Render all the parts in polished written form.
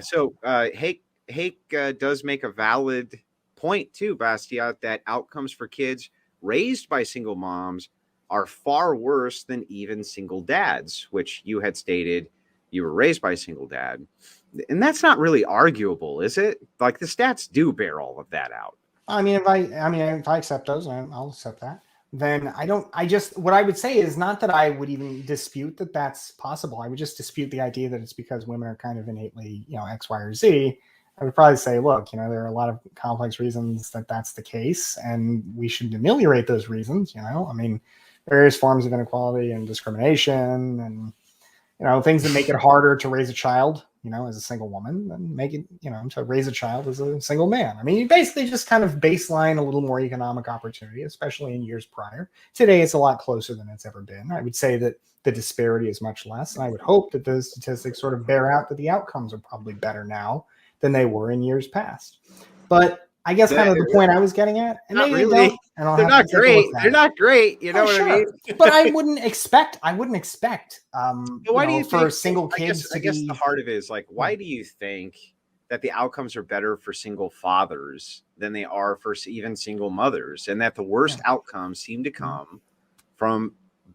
So Hake does make a valid point too, Bastiat, that outcomes for kids raised by single moms are far worse than even single dads, which you had stated you were raised by a single dad. And that's not really arguable, is it? Like the stats do bear all of that out. If I accept those, I'll accept that. Then what I would say is not that I would even dispute that that's possible. I would just dispute the idea that it's because women are kind of innately, X, Y, or Z. I would probably say, look, there are a lot of complex reasons that that's the case, and we should ameliorate those reasons. Various forms of inequality and discrimination, and things that make it harder to raise a child, as a single woman, than make it, to raise a child as a single man. You basically just kind of baseline a little more economic opportunity, especially in years prior. Today, it's a lot closer than it's ever been. I would say that the disparity is much less, and I would hope that those statistics sort of bear out that the outcomes are probably better now than they were in years past. But I guess kind of the point I was getting at, and not maybe really. They're not great. They're not great. You know what I mean? But I wouldn't expect. Why do you for think, single kids? I guess the heart of it is like, why do you think that the outcomes are better for single fathers than they are for even single mothers, and that the worst outcomes seem to come from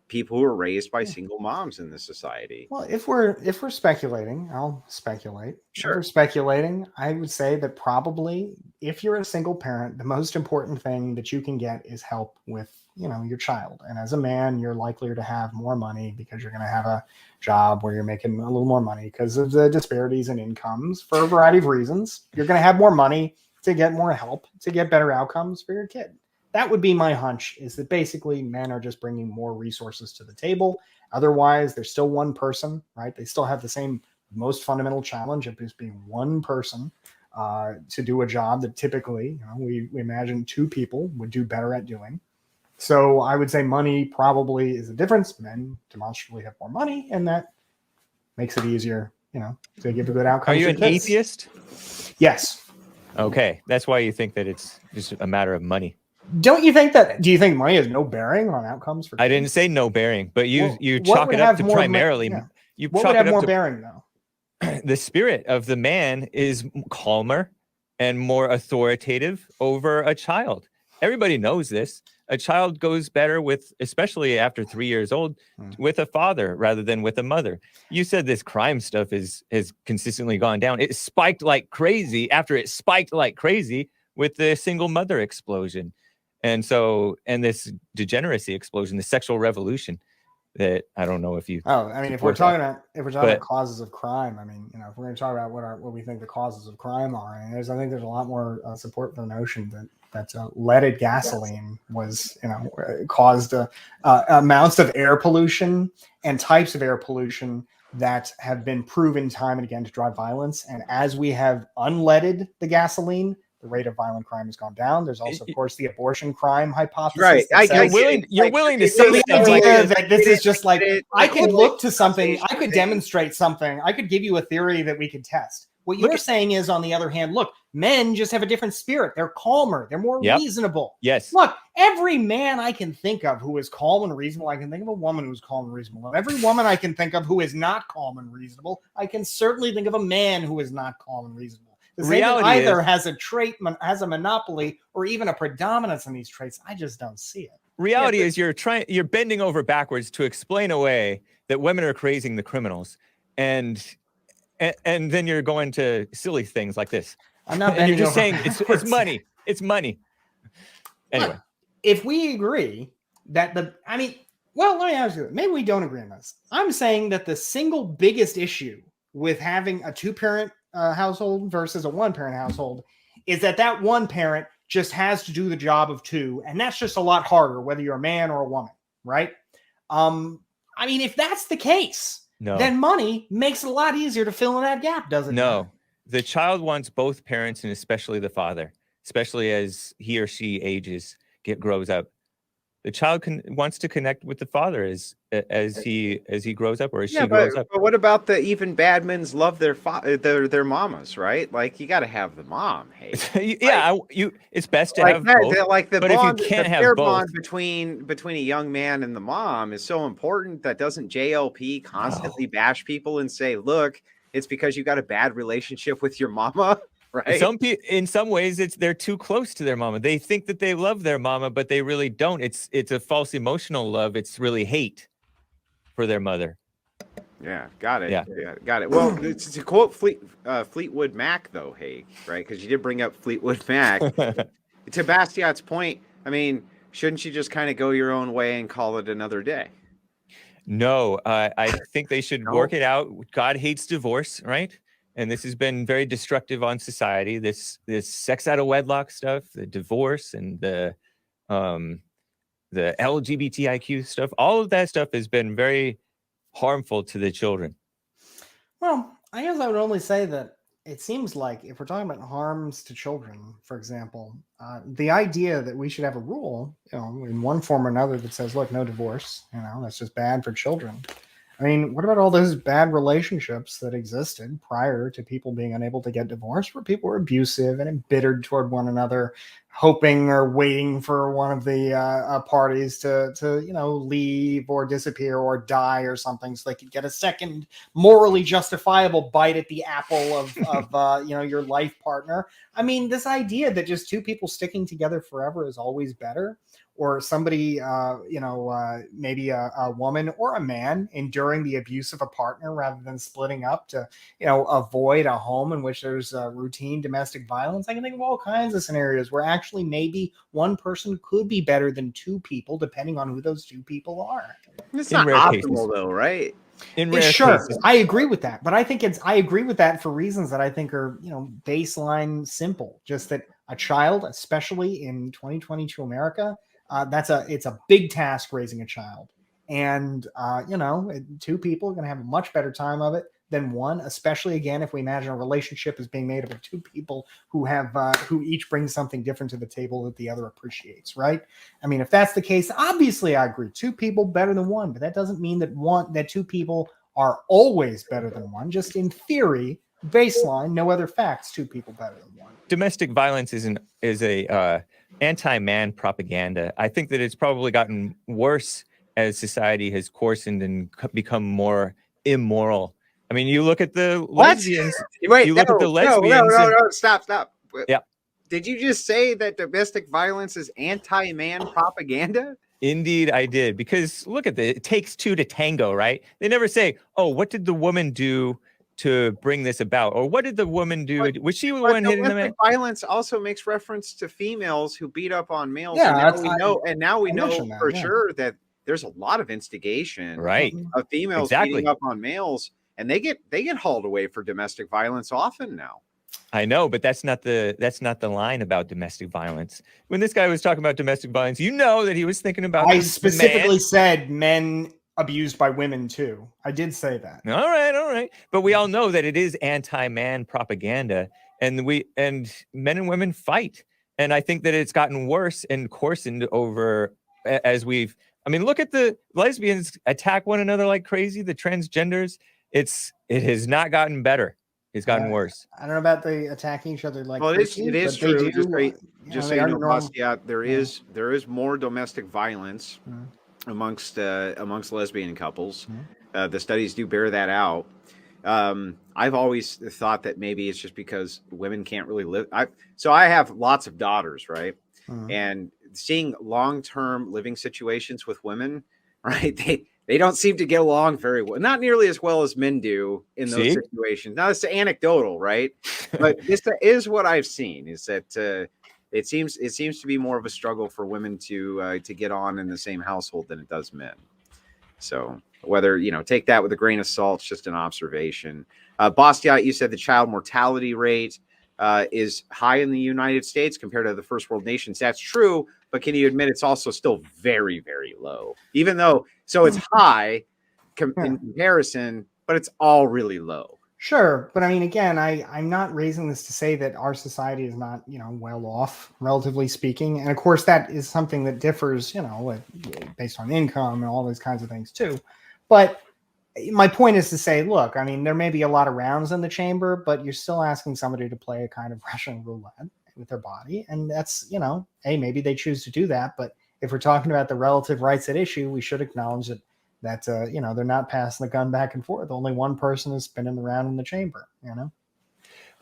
people who are raised by single moms in this society? Well, if we're speculating, I'll speculate. Sure. If we're speculating, I would say that probably if you're a single parent, the most important thing that you can get is help with, your child. And as a man, you're likelier to have more money because you're going to have a job where you're making a little more money because of the disparities in incomes for a variety of reasons. You're going to have more money to get more help, to get better outcomes for your kid. That would be my hunch, is that basically men are just bringing more resources to the table. Otherwise, there's still one person, right? They still have the same most fundamental challenge of just being one person to do a job that typically, we imagine two people would do better at doing. So I would say money probably is a difference. Men demonstrably have more money, and that makes it easier, to give a good outcome. Are you an atheist? Yes. Okay. That's why you think that it's just a matter of money. Do you think money has no bearing on outcomes for kids? I didn't say no bearing, but you chalk it up to primarily. You what would have more bearing though? The spirit of the man is calmer and more authoritative over a child. Everybody knows this. A child goes better especially after 3 years old, with a father rather than with a mother. You said this crime stuff has consistently gone down. It spiked like crazy after it spiked like crazy with the single mother explosion. And this degeneracy explosion, the sexual revolution, that I don't know if you. If we're talking about causes of crime, if we're going to talk about what we think the causes of crime are, I think there's a lot more support for the notion that leaded gasoline was, caused amounts of air pollution and types of air pollution that have been proven time and again to drive violence. And as we have unleaded the gasoline, the rate of violent crime has gone down. There's also, of course, the abortion crime hypothesis. Right. You're willing to say the idea that this is just like, I could look to something, I could demonstrate something, I could give you a theory that we could test. What you're saying is, on the other hand, look, men just have a different spirit. They're calmer. They're more reasonable. Yes. Look, every man I can think of who is calm and reasonable, I can think of a woman who's calm and reasonable. And every woman I can think of who is not calm and reasonable, I can certainly think of a man who is not calm and reasonable. The reality either has a trait, has a monopoly, or even a predominance in these traits. I just don't see it. Reality is you're bending over backwards to explain away that women are creating the criminals, and then you're going to silly things like this. I'm not. And you're just saying it's money. It's money. Anyway, look, if we agree that let me ask you. Maybe we don't agree on this. I'm saying that the single biggest issue with having a two-parent household versus a one-parent household is that one parent just has to do the job of two, and that's just a lot harder whether you're a man or a woman, right? If that's the case, then money makes it a lot easier to fill in that gap, doesn't it? No, the child wants both parents, and especially the father, especially as he or she ages, grows up. The child wants to connect with the father as he grows up, or as she grows up. But what about the even bad men's love their mamas, right? Like, you got to have the mom. Hey, it's best to have both. But if you can't have both, bond between a young man and the mom is so important. That doesn't JLP constantly bash people and say, look, it's because you got a bad relationship with your mama, right? In some ways, they're too close to their mama. They think that they love their mama, but they really don't. It's a false emotional love. It's really hate for their mother. Yeah, got it. Yeah. Got it. Well, to quote Fleetwood Mac, though, hey, right? Because you did bring up Fleetwood Mac. To Bastiat's point, I mean, shouldn't you just kind of go your own way and call it another day? No, I think they should work it out. God hates divorce, right? And this has been very destructive on society. This sex out of wedlock stuff, the divorce, and the LGBTIQ stuff. All of that stuff has been very harmful to the children. Well, I guess I would only say that it seems like if we're talking about harms to children, for example, the idea that we should have a rule, in one form or another that says, look, no divorce, that's just bad for children. I mean, what about all those bad relationships that existed prior to people being unable to get divorced, where people were abusive and embittered toward one another, hoping or waiting for one of the parties to leave or disappear or die or something, so they could get a second morally justifiable bite at the apple of your life partner. I mean, this idea that just two people sticking together forever is always better, or somebody, maybe a woman or a man enduring the abuse of a partner rather than splitting up to, avoid a home in which there's routine domestic violence. I can think of all kinds of scenarios where actually maybe one person could be better than two people, depending on who those two people are. It's not optimal, though, right? In rare cases. I agree with that, but I agree with that for reasons that I think are, baseline simple. Just that a child, especially in 2022 America, it's a big task raising a child, and two people are going to have a much better time of it than one, especially again if we imagine a relationship as being made up of two people who each bring something different to the table that the other appreciates, right? I mean, if that's the case, obviously I agree, two people better than one, but that doesn't mean that two people are always better than one. Just in theory, baseline, no other facts, two people better than one. Domestic violence is a anti-man propaganda. I think that it's probably gotten worse as society has coarsened and become more immoral. I mean, you look at the lesbians. Wait, look at the lesbians. No, stop. Yeah. Did you just say that domestic violence is anti-man propaganda? Indeed, I did. Because look at it takes two to tango, right? They never say, oh, what did the woman do to bring this about? Or what did the woman do? Was she the one hitting the man? Violence also makes reference to females who beat up on males. Yeah, now we know for sure that there's a lot of instigation, right, of females beating up on males, and they get hauled away for domestic violence often now. I know, but that's not the line about domestic violence. When this guy was talking about domestic violence, that he was thinking about. I specifically said men abused by women too. I did say that. All right. But we all know that it is anti-man propaganda, and men and women fight. And I think that it's gotten worse and coarsened over as we've. I mean, look at the lesbians attack one another like crazy. The transgenders. It has not gotten better. It's gotten worse. I don't know about the attacking each other like. Well, it is true. Just so you know, Bastiat, there is more domestic violence amongst lesbian couples. The studies do bear that out. I've always thought that maybe it's just because women can't really live. I have lots of daughters, right? And seeing long-term living situations with women, right? They don't seem to get along very well, not nearly as well as men do in those situations. Now, it's anecdotal, right? But this is what I've seen, is that it seems to be more of a struggle for women to get on in the same household than it does men. So whether, take that with a grain of salt, it's just an observation. Bastiat, you said the child mortality rate is high in the United States compared to the first world nations. That's true, but can you admit it's also still very, very low? Even though, so it's high in comparison, but it's all really low. Sure, but I mean, again, I'm not raising this to say that our society is not, well off, relatively speaking. And of course, that is something that differs, based on income and all those kinds of things too. But my point is to say, look, I mean, there may be a lot of rounds in the chamber, but you're still asking somebody to play a kind of Russian roulette with their body. And that's, maybe they choose to do that. But if we're talking about the relative rights at issue, we should acknowledge that that they're not passing the gun back and forth. Only one person is spinning around in the chamber.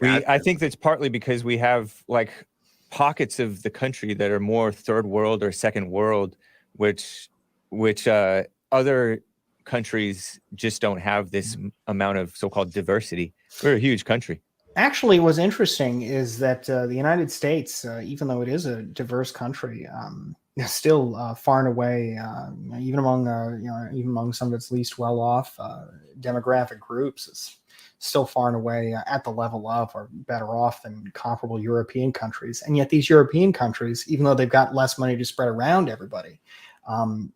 I think that's partly because we have like pockets of the country that are more third world or second world, which other countries just don't have this amount of so-called diversity. We're a huge country. Actually, what's interesting is that the United States, even though it is a diverse country, is still far and away, even among some of its least well-off demographic groups, is still far and away at the level of or better off than comparable European countries. And yet these European countries, even though they've got less money to spread around everybody,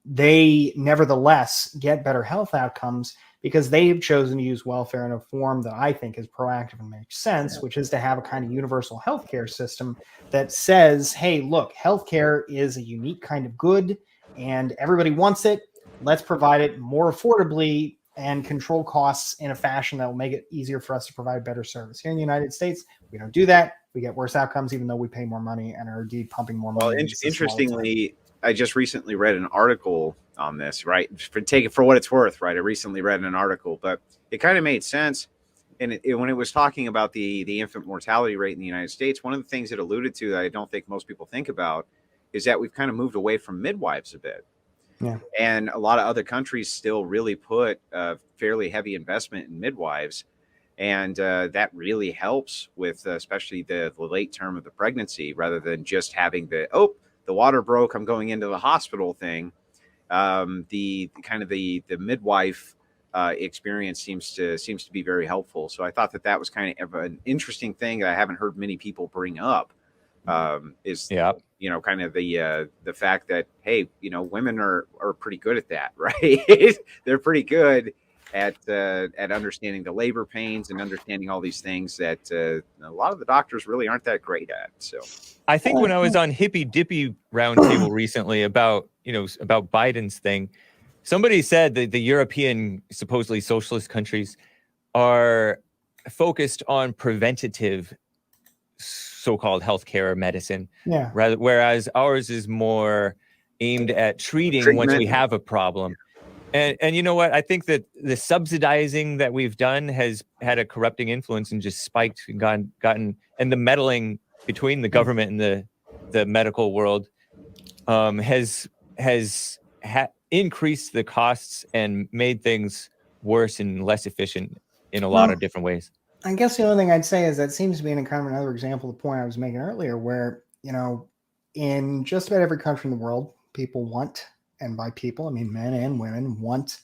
they nevertheless get better health outcomes because they've chosen to use welfare in a form that I think is proactive and makes sense, which is to have a kind of universal healthcare system that says, hey, look, healthcare is a unique kind of good and everybody wants it. Let's provide it more affordably and control costs in a fashion that will make it easier for us to provide better service. Here in the United States, we don't do that. We get worse outcomes, even though we pay more money and are indeed pumping more money. Well, interestingly, I just recently read an article on this, right? Take it for what it's worth, right? I recently read an article, but it kind of made sense. And when it was talking about the infant mortality rate in the United States, one of the things it alluded to that I don't think most people think about is that we've kind of moved away from midwives a bit. Yeah. And a lot of other countries still really put a fairly heavy investment in midwives. And that really helps with especially the late term of the pregnancy, rather than just having the water broke, I'm going into the hospital thing. The midwife experience seems to be very helpful. So I thought that was kind of an interesting thing that I haven't heard many people bring up. Kind of the fact that, hey, women are pretty good at that, right? They're pretty good at understanding the labor pains and understanding all these things that a lot of the doctors really aren't that great at. So I think when I was on Hippy Dippy Roundtable recently about Biden's thing, somebody said that the European supposedly socialist countries are focused on preventative so-called healthcare or medicine, whereas ours is more aimed at treating once we have a problem. And you know what? I think that the subsidizing that we've done has had a corrupting influence and just spiked and gotten and the meddling between the government and the medical world has increased the costs and made things worse and less efficient in a lot of different ways. I guess the only thing I'd say is that seems to be in kind of another example of the point I was making earlier, where, in just about every country in the world, people want, and by people, I mean men and women, want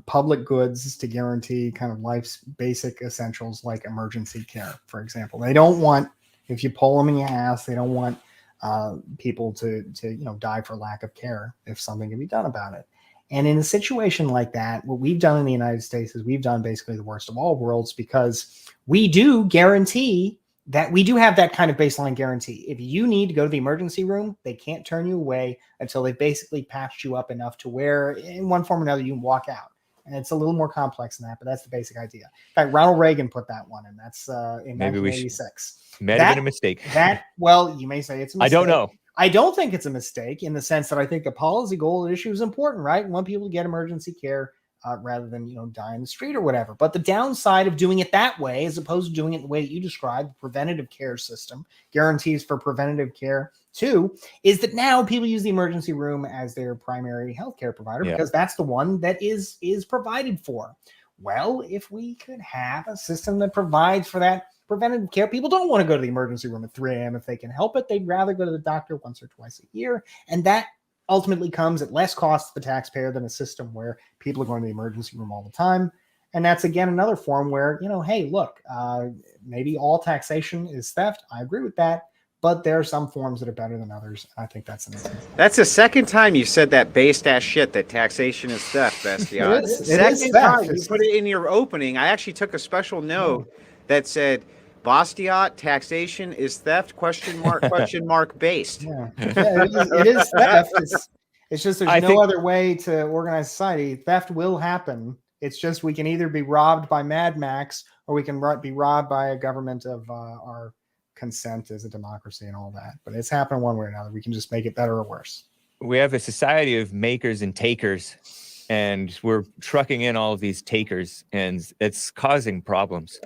public goods to guarantee kind of life's basic essentials like emergency care, for example. They don't want, if you pull them in your ass, they don't want people to die for lack of care if something can be done about it. And in a situation like that, what we've done in the United States is we've done basically the worst of all worlds, because we do guarantee that we do have that kind of baseline guarantee. If you need to go to the emergency room, they can't turn you away until they've basically patched you up enough to where in one form or another you can walk out. And it's a little more complex than that, but that's the basic idea. In fact, Ronald Reagan put that one in. That's in 1986. May have been a mistake. Well, you may say it's a mistake. I don't know. I don't think it's a mistake in the sense that I think the policy goal issue is important, right? We want people to get emergency care rather than, die in the street or whatever. But the downside of doing it that way, as opposed to doing it the way that you described, the preventative care system, guarantees for preventative care too, is that now people use the emergency room as their primary healthcare provider because that's the one that is provided for. Well, if we could have a system that provides for that preventative care, people don't want to go to the emergency room at 3 a.m. if they can help it. They'd rather go to the doctor once or twice a year. And that ultimately comes at less cost to the taxpayer than a system where people are going to the emergency room all the time. And that's, again, another form where, hey, look, maybe all taxation is theft. I agree with that. But there are some forms that are better than others. I think that's an example. That's the second time you said that based ass shit that taxation is theft, Bastiat. Second time you put it in your opening. I actually took a special note that said, Bastiat, taxation is theft, question mark, based. Yeah, it is theft. It's just there's no other way to organize society. Theft will happen. It's just we can either be robbed by Mad Max or we can be robbed by a government of our consent as a democracy and all that. But it's happening one way or another. We can just make it better or worse. We have a society of makers and takers. and we're trucking in all of these takers, and it's causing problems.